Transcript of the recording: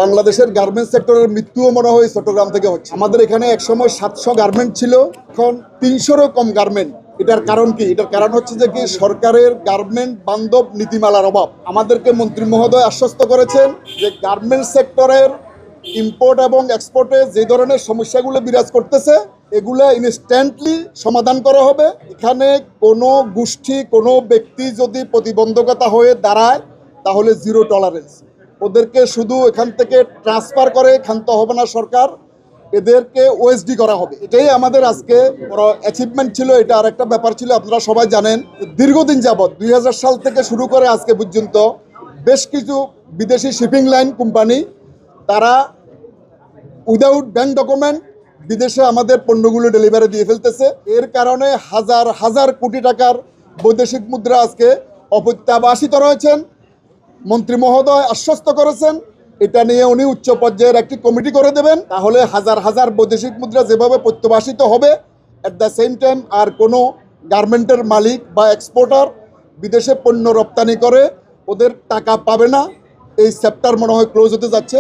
বাংলাদেশের গার্মেন্টস সেক্টরের মৃত্যুও মনে হয় চট্টগ্রাম থেকে হচ্ছে। আমাদের এখানে একসময় 700 গার্মেন্ট ছিল, এখন 300-রও কম গার্মেন্ট। এটার কারণ কি? এটার কারণ হচ্ছে যে কি সরকারের গার্মেন্ট বান্ধব নীতিমালার অভাব। আমাদেরকে মন্ত্রী মহোদয় আশ্বস্ত করেছেন যে গার্মেন্টস সেক্টরের ইম্পোর্ট এবং এক্সপোর্টে যে ধরনের সমস্যাগুলো বিরাজ করতেছে এগুলা ইনস্ট্যান্টলি সমাধান করা হবে। এখানে কোনো গোষ্ঠী কোনো ব্যক্তি যদি প্রতিবন্ধকতা হয়ে দাঁড়ায় তাহলে জিরো টলারেন্স। ওদেরকে শুধু এখান থেকে ট্রান্সফার করে খানতে হবে না সরকার, এদেরকে ওএসডি করা হবে। এটাই আমাদের আজকে বড় অ্যাচিভমেন্ট ছিল। এটা আর একটা ব্যাপার ছিল, আপনারা সবাই জানেন দীর্ঘদিন যাবৎ 2000 সাল থেকে শুরু করে আজকে পর্যন্ত বেশ কিছু বিদেশি শিপিং লাইন কোম্পানি তারা উইদাউট ব্যাংক ডকুমেন্ট বিদেশে আমাদের পণ্যগুলো ডেলিভারি দিয়ে ফেলতেছে। এর কারণে হাজার হাজার কোটি টাকার বৈদেশিক মুদ্রা আজকে অপ্রত্যাবাসিত রয়েছেন। মন্ত্রী মহোদয় আশ্বস্ত করেছেন এটা নিয়ে উনি উচ্চ পর্যায়ের একটি কমিটি করে দেবেন, তাহলে হাজার হাজার বৈদেশিক মুদ্রা যেভাবে প্রত্যাবাসিত হবে, অ্যাট দ্য সেম টাইম আর কোনো গার্মেন্টের মালিক বা এক্সপোর্টার বিদেশে পণ্য রপ্তানি করে ওদের টাকা পাবে না। এই চ্যাপ্টার মনে হয় ক্লোজ হতে যাচ্ছে।